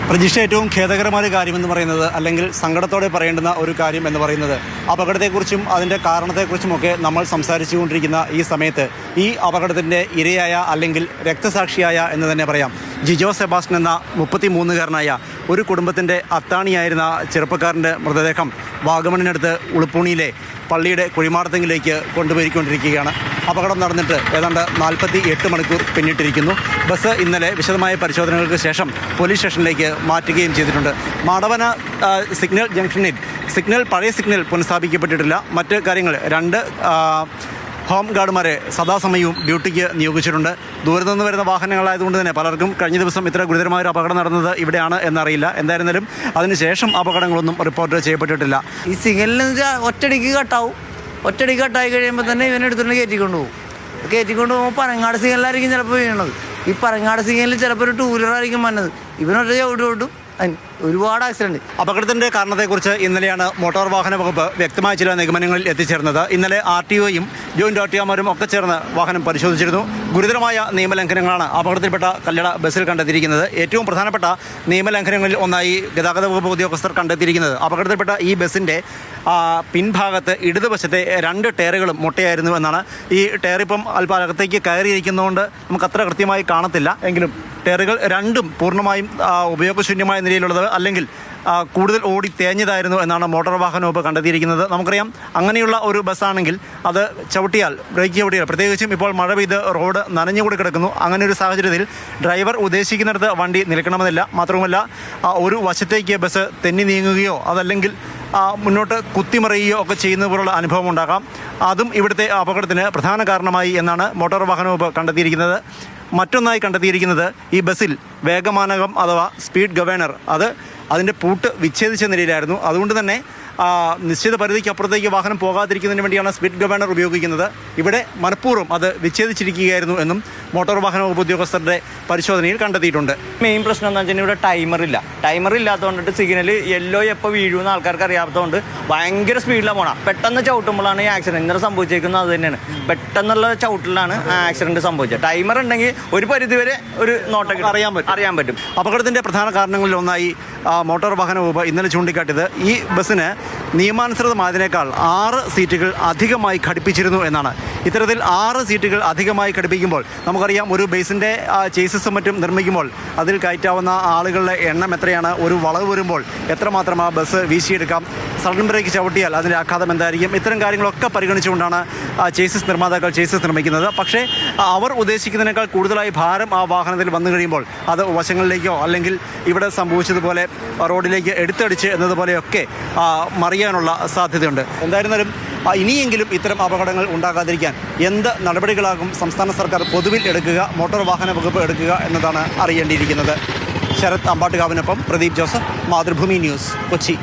പ്രജിഷ, ഏറ്റവും ഖേദകരമായ കാര്യമെന്ന് പറയുന്നത്, അല്ലെങ്കിൽ സങ്കടത്തോടെ പറയേണ്ടുന്ന ഒരു കാര്യം എന്ന് പറയുന്നത്, അപകടത്തെക്കുറിച്ചും അതിൻ്റെ കാരണത്തെക്കുറിച്ചുമൊക്കെ നമ്മൾ സംസാരിച്ചുകൊണ്ടിരിക്കുന്ന ഈ സമയത്ത് ഈ അപകടത്തിൻ്റെ ഇരയായ അല്ലെങ്കിൽ രക്തസാക്ഷിയായ എന്ന് തന്നെ പറയാം ജിജോ സെബാസ്റ്റ്യൻ എന്ന 33-കാരനായ ഒരു കുടുംബത്തിൻ്റെ അത്താണിയായിരുന്ന ചെറുപ്പക്കാരൻ്റെ മൃതദേഹം വാഗമണിനടുത്ത് ഉളുപ്പൂണിയിലെ പള്ളിയുടെ കുഴിമാടത്തെങ്കിലേക്ക് കൊണ്ടുപോയിക്കൊണ്ടിരിക്കുകയാണ്. അപകടം നടന്നിട്ട് ഏതാണ്ട് 48 മണിക്കൂർ പിന്നിട്ടിരിക്കുന്നു. ബസ് ഇന്നലെ വിശദമായ പരിശോധനകൾക്ക് ശേഷം പോലീസ് സ്റ്റേഷനിലേക്ക് മാറ്റുകയും ചെയ്തിട്ടുണ്ട്. മാടവന സിഗ്നൽ ജംഗ്ഷനിൽ പഴയ സിഗ്നൽ പുനഃസ്ഥാപിക്കപ്പെട്ടിട്ടില്ല. മറ്റ് കാര്യങ്ങൾ 2 ഹോം ഗാർഡുമാരെ സദാസമയവും ഡ്യൂട്ടിക്ക് നിയോഗിച്ചിട്ടുണ്ട്. ദൂരത്തു നിന്ന് വരുന്ന വാഹനങ്ങളായതുകൊണ്ട് തന്നെ പലർക്കും കഴിഞ്ഞ ദിവസം ഇത്ര ഗുരുതരമായൊരു അപകടം നടന്നത് ഇവിടെയാണ് എന്നറിയില്ല. എന്തായിരുന്നാലും അതിനുശേഷം അപകടങ്ങളൊന്നും റിപ്പോർട്ട് ചെയ്യപ്പെട്ടിട്ടില്ല. ഈ സിഗ്നലിൽ ഒറ്റടിക്ക് കട്ടായി കഴിയുമ്പോൾ തന്നെ ഇവനെടുത്തുകൊണ്ട് കയറ്റിക്കൊണ്ട് പോകുമ്പോൾ പനങ്ങാട് സിഗ്നലായിരിക്കും ചിലപ്പോൾ വീണത്. ഈ പനങ്ങാട് സിഗ്നലിൽ ചിലപ്പോൾ ഒരു 2 വീലറായിരിക്കും വന്നത്. ഇവനൊറ്റ ചവിട്ടും ഒരുപാട് ആക്സിഡൻറ്റ്. അപകടത്തിൻ്റെ കാരണത്തെക്കുറിച്ച് ഇന്നലെയാണ് മോട്ടോർ വാഹന വകുപ്പ് വ്യക്തമായ ചില നിഗമനങ്ങളിൽ എത്തിച്ചേർന്നത്. ഇന്നലെ RTOയും ജോയിൻ്റ് RTOമാരും ഒക്കെ ചേർന്ന് വാഹനം പരിശോധിച്ചിരുന്നു. ഗുരുതരമായ നിയമലംഘനങ്ങളാണ് അപകടത്തിൽപ്പെട്ട കല്ലട ബസ്സിൽ കണ്ടെത്തിയിരിക്കുന്നത്. ഏറ്റവും പ്രധാനപ്പെട്ട നിയമലംഘനങ്ങളിൽ ഒന്നായി ഗതാഗത വകുപ്പ് ഉദ്യോഗസ്ഥർ കണ്ടെത്തിയിരിക്കുന്നത്, അപകടത്തിൽപ്പെട്ട ഈ ബസ്സിൻ്റെ പിൻഭാഗത്ത് ഇടതുവശത്തെ 2 ടയറുകളും മുട്ടയായിരുന്നു എന്നാണ്. ഈ ടയർ ഇപ്പം അല്പം അകത്തേക്ക് കയറിയിരിക്കുന്നതുകൊണ്ട് നമുക്കത്ര കൃത്യമായി കാണത്തില്ല. എങ്കിലും ടയറുകൾ 2ഉം പൂർണ്ണമായും ഉപയോഗശൂന്യമായ നിലയിലുള്ളത്, അല്ലെങ്കിൽ കൂടുതൽ ഓടി തേഞ്ഞതായിരുന്നു എന്നാണ് മോട്ടോർ വാഹന വകുപ്പ് കണ്ടെത്തിയിരിക്കുന്നത്. നമുക്കറിയാം, അങ്ങനെയുള്ള ഒരു ബസ്സാണെങ്കിൽ അത് ബ്രേക്ക് ചവിട്ടിയാൽ, പ്രത്യേകിച്ചും ഇപ്പോൾ മഴ പെയ്ത് റോഡ് നനഞ്ഞുകൂടി കിടക്കുന്നു. അങ്ങനെ ഒരു സാഹചര്യത്തിൽ ഡ്രൈവർ ഉദ്ദേശിക്കുന്നിടത്ത് വണ്ടി നിൽക്കണമെന്നില്ല. മാത്രവുമല്ല, ഒരു വശത്തേക്ക് ബസ് തെന്നി നീങ്ങുകയോ അതല്ലെങ്കിൽ മുന്നോട്ട് കുത്തിമറിയുകയോ ഒക്കെ ചെയ്യുന്ന പോലുള്ള അനുഭവം ഉണ്ടാകാം. അതും ഇവിടുത്തെ അപകടത്തിന് പ്രധാന കാരണമായി എന്നാണ് മോട്ടോർ വാഹന വകുപ്പ് കണ്ടെത്തിയിരിക്കുന്നത്. മറ്റൊന്നായി കണ്ടെത്തിയിരിക്കുന്നത്, ഈ ബസ്സിൽ വേഗമാനകം അഥവാ സ്പീഡ് ഗവേണർ അതിൻ്റെ പൂട്ട് വിച്ഛേദിച്ച നിലയിലായിരുന്നു. അതുകൊണ്ട് തന്നെ നിശ്ചിത പരിധിക്ക് അപ്പുറത്തേക്ക് വാഹനം പോകാതിരിക്കുന്നതിന് വേണ്ടിയാണ് സ്പീഡ് ഗവേണർ ഉപയോഗിക്കുന്നത്. ഇവിടെ മനഃപൂർവ്വം അത് വിച്ഛേദിച്ചിരിക്കുകയായിരുന്നു എന്നും മോട്ടോർ വാഹന വകുപ്പ് ഉദ്യോഗസ്ഥരുടെ പരിശോധനയിൽ കണ്ടെത്തിയിട്ടുണ്ട്. മെയിൻ പ്രശ്നം എന്ന് വെച്ചാൽ ഇവിടെ ടൈമർ ഇല്ലാത്തതുകൊണ്ടിട്ട് സിഗ്നൽ യെല്ലോ എപ്പോൾ വീഴുമെന്ന് ആൾക്കാർക്ക് അറിയാത്തതുകൊണ്ട് ഭയങ്കര സ്പീഡിലാണ് പോകണം. പെട്ടെന്ന് ചവിട്ടുമ്പോഴാണ് ഈ ആക്സിഡൻറ്റ്. ഇന്നലെ സംഭവിച്ചേക്കുന്നത് അത് തന്നെയാണ്. പെട്ടെന്നുള്ള ചവിട്ടിലാണ് ആക്സിഡൻറ്റ് സംഭവിച്ചത്. ടൈമർ ഉണ്ടെങ്കിൽ ഒരു പരിധിവരെ ഒരു നോട്ടൊക്കെ അറിയാൻ പറ്റും. അപകടത്തിൻ്റെ പ്രധാന കാരണങ്ങളിൽ ഒന്നായി മോട്ടോർ വാഹന വകുപ്പ് ഇന്നലെ ചൂണ്ടിക്കാട്ടിയത്, ഈ ബസ്സിന് നിയമാനുസൃതമായതിനേക്കാൾ 6 സീറ്റുകൾ അധികമായി ഘടിപ്പിച്ചിരുന്നു എന്നാണ്. ഇത്തരത്തിൽ 6 സീറ്റുകൾ അധികമായി ഘടിപ്പിക്കുമ്പോൾ നമുക്കറിയാം, ഒരു ബേസിൻ്റെ ചേസസും മറ്റും നിർമ്മിക്കുമ്പോൾ അതിൽ കയറ്റാവുന്ന ആളുകളുടെ എണ്ണം എത്രയാണ്, ഒരു വളവ് വരുമ്പോൾ എത്രമാത്രം ആ ബസ് വീശിയെടുക്കാം, സഡൻ ബ്രേക്ക് ചവിട്ടിയാൽ അതിൻ്റെ ആഘാതം എന്തായിരിക്കും, ഇത്തരം കാര്യങ്ങളൊക്കെ പരിഗണിച്ചുകൊണ്ടാണ് നിർമ്മാതാക്കൾ ചേസസ് നിർമ്മിക്കുന്നത്. പക്ഷേ അവർ ഉദ്ദേശിക്കുന്നതിനേക്കാൾ കൂടുതലായി ഭാരം ആ വാഹനത്തിൽ വന്നു കഴിയുമ്പോൾ അത് വശങ്ങളിലേക്കോ അല്ലെങ്കിൽ ഇവിടെ സംഭവിച്ചതുപോലെ റോഡിലേക്ക് എടുത്തടിച്ച് എന്നതുപോലെയൊക്കെ മറിയാനുള്ള സാധ്യതയുണ്ട്. എന്തായിരുന്നാലും ഇനിയെങ്കിലും ഇത്തരം അപകടങ്ങൾ ഉണ്ടാകാതിരിക്കാൻ എന്ത് നടപടികളാകും സംസ്ഥാന സർക്കാർ പൊതുവിൽ എടുക്കുക, മോട്ടോർ വാഹന വകുപ്പ് എടുക്കുക എന്നതാണ് അറിയേണ്ടിയിരിക്കുന്നത്. ശരത് അമ്പാട്ടുകാവിനൊപ്പം പ്രദീപ് ജോസഫ്, മാതൃഭൂമി ന്യൂസ്, കൊച്ചി.